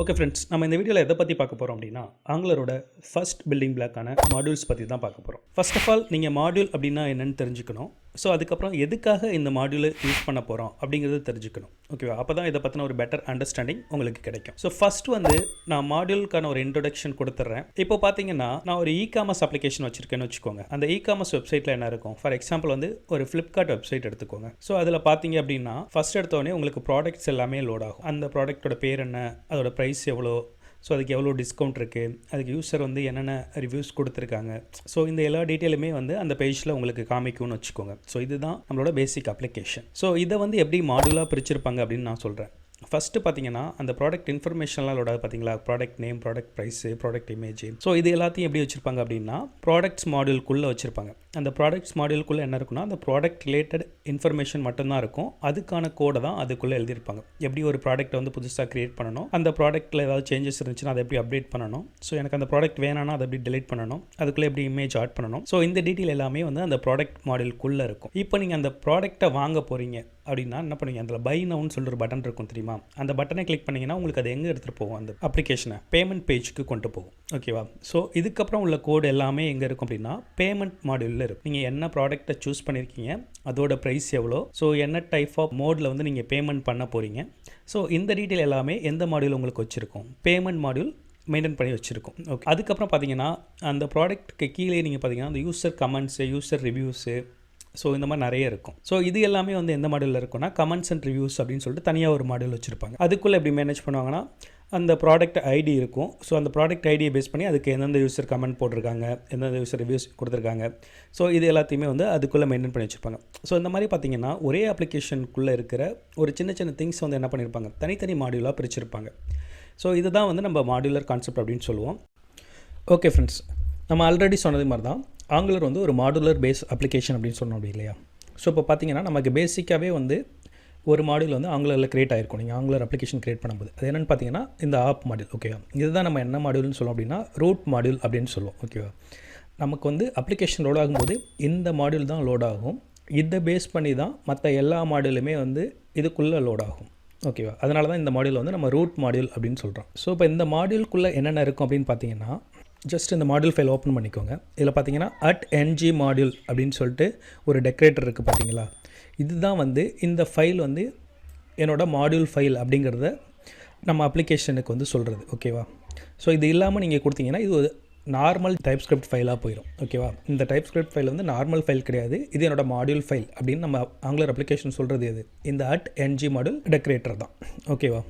Okay friends, நம்ம இந்த வீடியோவில் எதை பற்றி பார்க்க போகிறோம் அப்படின்னா, ஆங்குலரோட ஃபர்ஸ்ட் பில்டிங் பிளாக்கான மாடியூல்ஸ் பற்றி தான் பார்க்க போகிறோம். ஃபர்ஸ்ட் ஆஃப் ஆல் நீங்கள் மாடியூல் அப்படின்னா என்னென்னு தெரிஞ்சுக்கணும். ஸோ அதுக்கப்புறம் எதுக்காக இந்த மாடியூலை யூஸ் பண்ண போகிறோம் அப்படிங்கிறது தெரிஞ்சுக்கணும். ஓகேவா? அப்போ தான் இதை பற்றின ஒரு பெட்டர் அண்டர்ஸ்டாண்டிங் உங்களுக்கு கிடைக்கும். ஸோ ஃபர்ஸ்ட் நான் மாடியூலுக்கான ஒரு இன்ட்ரொடக்ஷன் கொடுத்துட்றேன். இப்போ பார்த்தீங்கன்னா நான் ஒரு இ-காமர்ஸ் அப்ளிகேஷன் வச்சிருக்கேன்னு வச்சுக்கோங்க. அந்த இ-காமர்ஸ் வெப்சைட்டில் என்ன இருக்கும்? ஃபார் எக்ஸாம்பிள் ஒரு ஃப்ளிப்கார்ட் வெப்சைட் எடுத்துக்கோங்க. ஸோ அதில் பார்த்தீங்க அப்படின்னா ஃபர்ஸ்ட் எடுத்தோடனே உங்களுக்கு ப்ராடக்ட்ஸ் எல்லாமே லோட் ஆகும். அந்த ப்ராடக்ட்டோட பேர் என்ன, அதோட ப்ரைஸ் எவ்வளோ, ஸோ அதுக்கு எவ்வளோ டிஸ்கவுண்ட் இருக்குது, அதுக்கு யூஸர் என்னென்ன ரிவ்யூஸ் கொடுத்துருக்காங்க, ஸோ இந்த எல்லா டீட்டெயிலுமே அந்த பேஜில் உங்களுக்கு காமிக்கும்னு வச்சுக்கோங்க. ஸோ இதுதான் நம்மளோட பேசிக் அப்ளிகேஷன். ஸோ இதை எப்படி மாடுலாக பிரிச்சிருப்பாங்க அப்படின்னு நான் சொல்கிறேன். ஃபஸ்ட்டு பார்த்தீங்கன்னா அந்த ப்ராடக்ட் இன்ஃபர்மேஷன்லாம் லோடாது பார்த்தீங்களா, product name, product price, product image. So இது எல்லாத்தையும் எப்படி வச்சுருப்பாங்க அப்படின்னா ப்ராடக்ட்ஸ் மாடியூல்குள்ளே வச்சுருப்பாங்க. அந்த ப்ராடக்ட்ஸ் மாடியூல்குள்ளே என்ன இருக்குன்னா அந்த ப்ராடக்ட் ரிலேட்டட் இன்ஃபர்மேஷன் மட்டும்தான் இருக்கும். அதுக்கான கோடை தான் அதுக்குள்ளே எழுதியிருப்பாங்க. எப்படி ஒரு ப்ராடக்ட்டை புதுசாக க்ரியேட் பண்ணணும், அந்த ப்ராடக்ட்டில் ஏதாவது சேஞ்சஸ் இருந்துச்சுன்னா அதை எப்படி அப்டேட் பண்ணணும், ஸோ எனக்கு அந்த ப்ராடக்ட் வேணான்னா அதை எப்படி டிலீட் பண்ணணும், அதுக்குள்ளே எப்படி இமேஜ் ஆட் பண்ணணும். ஸோ இந்த டீட்டெயில் எல்லாமே அந்த ப்ராடக்ட் மாடியூல்குள்ளே இருக்கும். இப்போ நீங்கள் அந்த ப்ராடக்ட்டை வாங்க போகிறீங்க அப்படின்னா என்ன பண்ணுவீங்க, அதில் பை நவுன்னு சொல்லிட்டு ஒரு பட்டன் இருக்கும் தெரியுமா, அந்த பட்டனை கிளிக் பண்ணிங்கன்னா உங்களுக்கு அது எங்கே எடுத்துகிட்டு போகும், அந்த அப்ளிகேஷனை பேமெண்ட் பேஜுக்கு கொண்டு போகும். ஓகேவா? ஸோ இதுக்கப்புறம் உள்ள கோடு எல்லாமே எங்கே இருக்கும் அப்படின்னா பேமெண்ட் மாடியூலில் இருக்கும். நீங்கள் என்ன ப்ராடக்ட்டை சூஸ் பண்ணியிருக்கீங்க, அதோட ப்ரைஸ் எவ்வளோ, ஸோ என்ன டைப் ஆஃப் மோடில் நீங்கள் பேமெண்ட் பண்ண போகிறீங்க, ஸோ இந்த டீட்டெயில் எல்லாமே எந்த மாடியூல் உங்களுக்கு வச்சுருக்கோம், பேமெண்ட் மாடியூல் மெயின்டைன் பண்ணி வச்சுருக்கோம். ஓகே, அதுக்கப்புறம் பார்த்தீங்கன்னா அந்த ப்ராடக்ட்டுக்கு கீழே நீங்கள் பார்த்தீங்கன்னா அந்த user comments, user reviews, so இந்த மாதிரி நிறைய இருக்கும். ஸோ இது எல்லாமே எந்த மாடியூலில் இருக்குன்னா கமெண்ட்ஸ் அண்ட் ரிவ்யூஸ் அப்படின்னு சொல்லிட்டு தனியாக ஒரு மாடியூல் வச்சுருப்பாங்க. அதுக்குள்ளே எப்படி மேனேஜ் பண்ணுவாங்கன்னா அந்த ப்ராடக்ட் ஐடி இருக்கும். ஸோ அந்த ப்ராடக்ட் ஐடியை பேஸ் பண்ணி அதுக்கு எந்தெந்த யூசர் கமெண்ட் போட்டிருக்காங்க, எந்தெந்த யூசர் ரிவ்யூஸ் கொடுத்துருக்காங்க, ஸோ இது எல்லாத்தையுமே அதுக்குள்ளே மெயின்டைன் பண்ணி வச்சுருப்பாங்க. ஸோ இந்த மாதிரி பார்த்தீங்கன்னா ஒரே அப்ளிகேஷனுக்குள்ளே இருக்கிற ஒரு சின்ன சின்ன திங்ஸ் என்ன பண்ணியிருப்பாங்க, தனித்தனி மாடியூலாக பிரிச்சிருப்பாங்க. ஸோ இதுதான் நம்ம மாடியூலர் கான்செப்ட் அப்படின்னு சொல்லுவோம். ஓகே ஃப்ரெண்ட்ஸ், நம்ம ஆல்ரெடி சொன்னது மாதிரி தான் ஆங்குலர் ஒரு மாடுலர் பேஸ் அப்ளிகேஷன் அப்படின்னு சொன்னோம் அப்படி இல்லையா. ஸோ இப்போ பார்த்தீங்கன்னா நமக்கு பேசிக்காகவே ஒரு மாடியூல் ஆங்குலரில் கிரியேட் ஆகிருக்கும். நீங்கள் ஆங்குலர் அப்ளிகேஷன் கிரியேட் பண்ணும்போது அது என்னென்னு பார்த்தீங்கன்னா இந்த ஆப் மாடியூல். ஓகேவா? இதுதான் நம்ம என்ன மாடியூல்னு சொல்லுவோம் அப்படின்னா ரூட் மாடியூல் அப்படின்னு சொல்லுவோம். ஓகேவா? நமக்கு அப்ளிகேஷன் லோட் ஆகும்போது இந்த மாடியூல் தான் லோட் ஆகும். இதை பேஸ் பண்ணி தான் மற்ற எல்லா மாடியூலுமே இதுக்குள்ளே லோட் ஆகும். ஓகேவா? அதனால தான் இந்த மாடியூல் நம்ம ரூட் மாடியூல் அப்படின்னு சொல்கிறோம். ஸோ இப்போ இந்த மாடியூலுக்குள்ளே என்னென்ன இருக்கும் அப்படின்னு பார்த்தீங்கன்னா ஜஸ்ட் இந்த மாடியூல் ஃபைல் ஓப்பன் பண்ணிக்கோங்க. இதில் பார்த்தீங்கன்னா @NgModule அப்படின்னு சொல்லிட்டு ஒரு டெக்கரேட்டர் இருக்குது பார்த்தீங்களா. இதுதான் இந்த ஃபைல் என்னோடய மாடியூல் ஃபைல் அப்படிங்கிறத நம்ம அப்ளிகேஷனுக்கு சொல்கிறது. ஓகேவா? ஸோ இது இல்லாமல் நீங்கள் கொடுத்தீங்கன்னா இது ஒரு நார்மல் டைப்ஸ்கிரிப்ட் ஃபைலாக போயிடும். ஓகேவா? இந்த டைப்ஸ்கிரிப்ட் ஃபைல் நார்மல் ஃபைல் கிடையாது, இது என்னோடய மாடியூல் ஃபைல் அப்படின்னு நம்ம ஆங்குலர் அப்ளிகேஷன் சொல்கிறது எது, இந்த @NgModule டெக்கரேட்டர் தான். ஓகேவா?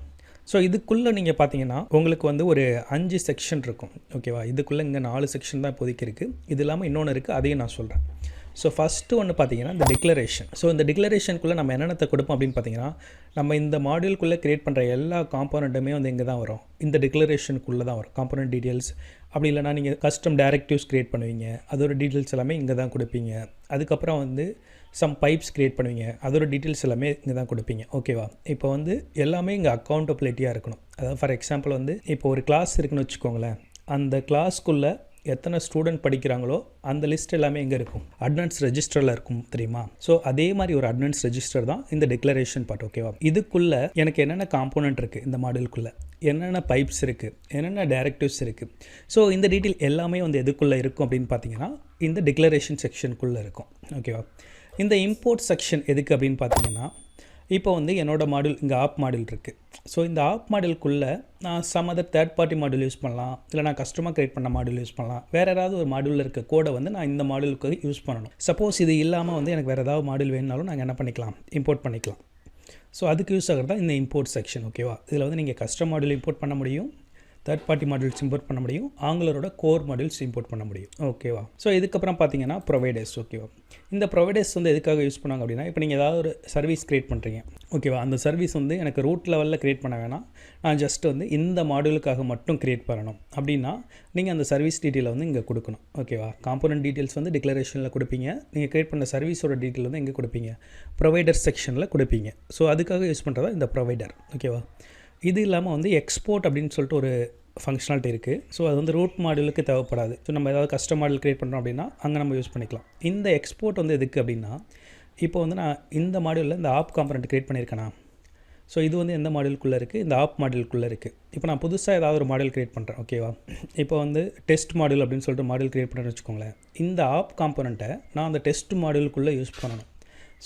ஸோ இதுக்குள்ளே நீங்கள் பார்த்தீங்கன்னா உங்களுக்கு ஒரு 5 செக்ஷன் இருக்கும். ஓகேவா? இதுக்குள்ளே இங்கே 4 செக்ஷன் தான் இப்போதைக்கு இருக்குது. இது இல்லாமல் இன்னொன்று இருக்குது, அதையும் நான் சொல்கிறேன். ஸோ ஃபஸ்ட்டு பார்த்தீங்கன்னா இந்த டிக்ளரேஷன். ஸோ இந்த டிக்ளரேஷனுக்குள்ளே நம்ம என்னென்னத்தை கொடுப்போம் அப்படின்னு பார்த்தீங்கன்னா நம்ம இந்த மாடியூலுக்குள்ளே க்ரியேட் பண்ணுற எல்லா காம்போனண்ட்டுமே இங்கே தான் வரும். இந்த டிக்ளரேஷனுக்குள்ளே தான் வரும். காம்போனண்ட் டீட்டெயில்ஸ் அப்படி இல்லைனா நீங்கள் கஸ்டம் டைரக்டிவ்ஸ் க்ரியேட் பண்ணுவீங்க, அதோட டீட்டெயில்ஸ் எல்லாமே இங்கே தான் கொடுப்பீங்க. அதுக்கப்புறம் சம் பைப்ஸ் க்ரியேட் பண்ணுவீங்க, அதோட டீட்டெயில்ஸ் எல்லாமே இங்கே தான் கொடுப்பீங்க. ஓகேவா? இப்போ எல்லாமே இங்கே அக்கௌண்டபிலிட்டியாக இருக்கணும். அதாவது ஃபார் எக்ஸாம்பிள் இப்போ ஒரு கிளாஸ் இருக்குன்னு வச்சுக்கோங்களேன், அந்த கிளாஸ்க்குள்ளே எத்தனை ஸ்டூடெண்ட் படிக்கிறாங்களோ அந்த லிஸ்ட் எல்லாமே எங்கே இருக்கும், அட்டெண்டன்ஸ் ரெஜிஸ்டரில் இருக்கும் தெரியுமா. ஸோ அதே மாதிரி ஒரு அட்டெண்டன்ஸ் ரெஜிஸ்டர் தான் இந்த டிக்ளரேஷன் பார்ட். ஓகேவா? இதுக்குள்ளே எனக்கு என்னென்ன காம்போனன்ட் இருக்குது, இந்த மாடலுக்குள்ளே என்னென்ன பைப்ஸ் இருக்குது, என்னென்ன டைரக்டிவ்ஸ் இருக்குது, ஸோ இந்த டீட்டெயில் எல்லாமே எதுக்குள்ளே இருக்கும் அப்படின்னு பார்த்தீங்கன்னா இந்த டிக்ளரேஷன் செக்ஷனுக்குள்ளே இருக்கும். ஓகேவா? இந்த இம்போர்ட் செக்ஷன் எதுக்கு அப்படின்னு பார்த்தீங்கன்னா இப்போ என்னோடய மாடியூல் இங்கே ஆப் மாடியூல் இருக்குது. ஸோ இந்த ஆப் மாடியூலுக்குள்ளே நான் some other third party module use பண்ணலாம், இல்லை நான் கஸ்டமாக க்ரியேட் பண்ண மாடியூல் யூஸ் பண்ணலாம், வேறு ஏதாவது ஒரு மாடியூலில் இருக்க கோடை நான் இந்த மாடியூலுக்கு யூஸ் பண்ணணும். சப்போஸ் இது இல்லாமல் எனக்கு வேறு ஏதாவது மாடியூல் வேணுனாலும் நாங்கள் என்ன பண்ணிக்கலாம், இம்போர்ட் பண்ணிக்கலாம். ஸோ அதுக்கு யூஸ் ஆகிறது தான் இந்த இம்போர்ட் செக்ஷன். ஓகேவா? இதில் நீங்கள் கஸ்டம் மாடியூல் இம்போர்ட் பண்ண முடியும், தேர்ட் பார்ட்டி மாடியூல்ஸ் இம்போர்ட் பண்ண முடியும், ஆங்குலரோட கோர் மாடியூல்ஸ் இம்போர்ட் பண்ண முடியும். ஓகேவா? ஸோ இதுக்கப்புறம் பார்த்தீங்கன்னா ப்ரொவைடர்ஸ். ஓகேவா? இந்த ப்ரொவைடர்ஸ் எதுக்காக யூஸ் பண்ணாங்க அப்படின்னா இப்போ நீங்கள் ஏதாவது ஒரு சர்வீஸ் க்ரியேட் பண்ணுறீங்க. ஓகேவா? அந்த சர்வீஸ் எனக்கு ரூட் லெவலில் க்ரியேட் பண்ண வேணாம், நான் ஜஸ்ட் இந்த மாடியூலுக்காக மட்டும் க்ரியேட் பண்ணணும் அப்படின்னா நீங்கள் அந்த சர்வீஸ் டீட்டெயிலை இங்கே கொடுக்கணும். ஓகேவா? காம்போனன்ட் டீட்டெயில்ஸ் டிக்ளரேஷனில் கொடுப்பீங்க, நீங்கள் க்ரியேட் பண்ண சர்வீஸோட டீட்டெயில் எங்கே கொடுப்பீங்க, ப்ரொவைடர் செக்ஷனில் கொடுப்பீங்க. ஸோ அதுக்காக யூஸ் பண்ணுறதா இந்த ப்ரொவைடர். ஓகேவா? இது இல்லாமல் எக்ஸ்போர்ட் அப்படின்னு சொல்லிட்டு ஒரு ஃபங்க்ஷனாலிட்டி இருக்குது. ஸோ அது ரூட் மாடியூலுக்கு தேவைப்படாது. ஸோ நம்ம ஏதாவது கஸ்டம் மாடியூல் க்ரியேட் பண்ணுறோம் அப்படின்னா அங்கே நம்ம யூஸ் பண்ணிக்கலாம். இந்த எக்ஸ்போர்ட் எதுக்கு அப்படின்னா இப்போ நான் இந்த மாடியூலில் இந்த ஆப் காம்பனண்ட் க்ரியேட் பண்ணியிருக்கேனா, ஸோ இது வந்து எந்த மாடியூலுக்குள்ளே இருக்குது, இந்த ஆப் மாடியூலுக்குள்ளே இருக்குது. இப்போ நான் புதுசாக ஏதாவது ஒரு மாடியூல் க்ரியேட் பண்ணுறேன், ஓகேவா. இப்போ வந்து டெஸ்ட் மாடியூல் அப்படின்னு சொல்லிட்டு மாடியூல் க்ரியேட் பண்ணுறேன்னு வச்சுக்கோங்களேன். இந்த ஆப் காம்போனண்ட்டை நான் அந்த டெஸ்ட் மாடியூலுக்குள்ளே யூஸ் பண்ணணும்.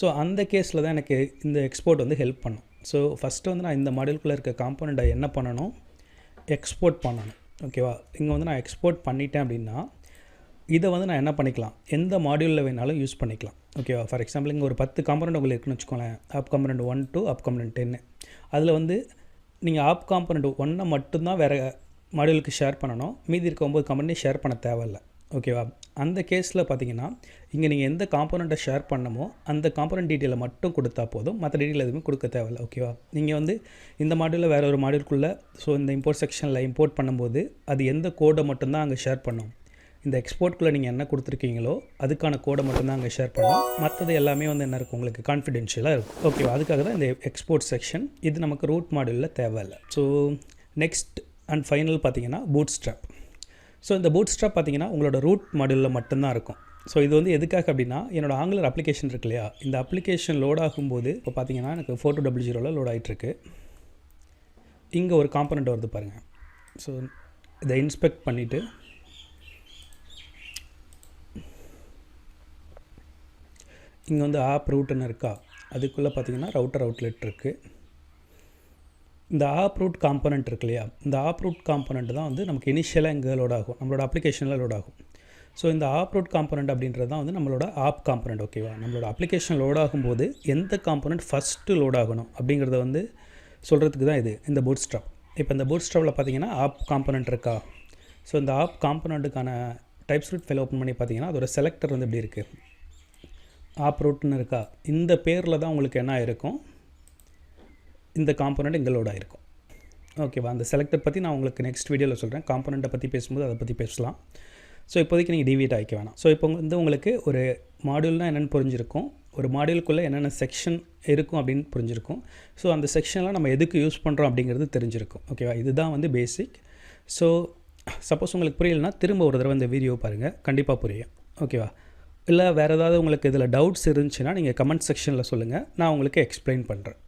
ஸோ அந்த கேஸில் தான் எனக்கு இந்த எக்ஸ்போர்ட் வந்து ஹெல்ப் பண்ணும். ஸோ ஃபஸ்ட்டு வந்து நான் இந்த மாடியூலுக்குள்ளே இருக்க காம்போனண்ட்டை என்ன பண்ணணும், எக்ஸ்போர்ட் பண்ணணும், ஓகேவா. இங்கே வந்து நான் எக்ஸ்போர்ட் பண்ணிட்டேன் அப்படின்னா இதை வந்து நான் என்ன பண்ணிக்கலாம், எந்த மாடியூலில் வேணாலும் யூஸ் பண்ணிக்கலாம், ஓகேவா. ஃபார் எக்ஸாம்பிள் இங்கே ஒரு 10 காம்பனண்ட் உங்களுக்கு இருக்குன்னு வச்சுக்கோங்களேன். App component 1 to app component 10. அதில் வந்து நீங்கள் ஆப் காம்பனண்ட் 1 மட்டும்தான் வேறு மாடியூலுக்கு ஷேர் பண்ணணும். மீதி இருக்க 9 காம்பனண்ட்டையும் ஷேர் பண்ண தேவையில்லை, ஓகேவா. அந்த கேஸில் பார்த்தீங்கன்னா இங்கே நீங்கள் எந்த காம்பனண்ட்டை ஷேர் பண்ணமோ அந்த காம்பனண்ட் டீட்டெயிலை மட்டும் கொடுத்தா போதும், மற்ற டீட்டெயில் எதுவுமே கொடுக்க தேவையில்லை, ஓகேவா. நீங்கள் வந்து இந்த மாடியூலில் வேறு ஒரு மாடியூலுக்குள்ளே ஸோ இந்த இம்போர்ட் செக்ஷனில் இம்போர்ட் பண்ணும்போது அது எந்த கோடை மட்டும்தான் அங்கே ஷேர் பண்ணும். இந்த எக்ஸ்போர்ட்குள்ளே நீங்கள் என்ன கொடுத்துருக்கீங்களோ அதுக்கான கோடை மட்டும்தான் அங்கே ஷேர் பண்ணணும். மற்றது எல்லாமே வந்து என்ன இருக்கும், உங்களுக்கு கான்ஃபிடென்ஷியலாக இருக்கும், ஓகேவா. அதுக்காக தான் இந்த எக்ஸ்போர்ட் செக்ஷன். இது நமக்கு ரூட் மாடியூலில் தேவையில்லை. ஸோ நெக்ஸ்ட் அண்ட் ஃபைனல் பார்த்தீங்கன்னா பூட் ஸ்ட்ராப். ஸோ இந்த பூட் ஸ்ட்ராப் பார்த்தீங்கன்னா உங்களோட ரூட் மாடியூலில் மட்டும்தான் இருக்கும். ஸோ இது வந்து எதுக்காக அப்படின்னா என்னோட ஆங்குலர் அப்ளிகேஷன் இருக்கு இல்லையா, இந்த அப்ளிகேஷன் லோட் ஆகும்போது இப்போ பார்த்தீங்கன்னா எனக்கு 4200 லோட் ஆகிட்டுருக்கு. இங்கே ஒரு காம்பனண்ட் வருது பாருங்கள். ஸோ இதை இன்ஸ்பெக்ட் பண்ணிவிட்டு இங்கே வந்து ஆப் ரூட்டுன்னு இருக்கா, அதுக்குள்ளே பார்த்தீங்கன்னா ரவுட்டர் அவுட்லெட் இருக்குது. இந்த ஆப் ரூட் காம்பனண்ட் இருக்கு இல்லையா, இந்த ஆப் ரூட் காம்பனண்ட் தான் வந்து நமக்கு இனிஷியலாக இங்கே லோட் ஆகும், நம்மளோட அப்ளிகேஷனில் லோட் ஆகும். ஸோ இந்த ஆப் ரூட் காம்பனண்ட் அப்படின்றது தான் வந்து நம்மளோட ஆப் காம்பனண்ட், ஓகேவா. நம்மளோட அப்ளிகேஷன் லோட் ஆகும்போது எந்த காம்பனண்ட் ஃபஸ்ட்டு லோட் ஆகணும் அப்படிங்கிறத வந்து சொல்கிறதுக்கு தான் இது இந்த பூட் ஸ்ட்ராப். இப்போ இந்த பூட் ஸ்ட்ராப்பில் பார்த்தீங்கன்னா ஆப் காம்பனண்ட் இருக்கா. ஸோ இந்த ஆப் காம்பனண்ட்டுக்கான டைப் ஸ்கிரிப்ட் ஃபைல் ஓப்பன் பண்ணி பார்த்தீங்கன்னா அதோட செலக்டர் வந்து எப்படி இருக்குது, ஆப் ரூட்னு இருக்கா. இந்த பேரில் தான் உங்களுக்கு என்ன ஆயிருக்கும், இந்த காம்பனண்ட் இங்கே லோட் ஆகிருக்கும், ஓகேவா. அந்த செலக்டர் பற்றி நான் உங்களுக்கு நெக்ஸ்ட் வீடியோவில் சொல்கிறேன். காம்பனண்ட்டை பற்றி பேசும்போது அதை பற்றி பேசலாம். ஸோ இப்போதைக்கு நீங்கள் டிவியேட் ஆகிக்க வேணாம். ஸோ இப்போ வந்து உங்களுக்கு ஒரு மாடியூல்னால் என்னென்னு புரிஞ்சிருக்கும், ஒரு மாடியூலுக்குள்ளே என்னென்ன செக்ஷன் இருக்கும் அப்படின்னு புரிஞ்சிருக்கும். ஸோ அந்த செக்ஷன்லாம் நம்ம எதுக்கு யூஸ் பண்ணுறோம் அப்படிங்கிறது தெரிஞ்சிருக்கும், ஓகேவா. இதுதான் வந்து பேசிக். ஸோ சப்போஸ் உங்களுக்கு புரியலைன்னா திரும்ப ஒரு தடவை இந்த வீடியோ பாருங்கள், கண்டிப்பாக புரியும், ஓகேவா. இல்லை வேறு ஏதாவது உங்களுக்கு இதில் டவுட்ஸ் இருந்துச்சுன்னா நீங்கள் கமெண்ட் செக்ஷனில் சொல்லுங்கள், நான் உங்களுக்கு எக்ஸ்பிளைன் பண்ணுறேன்.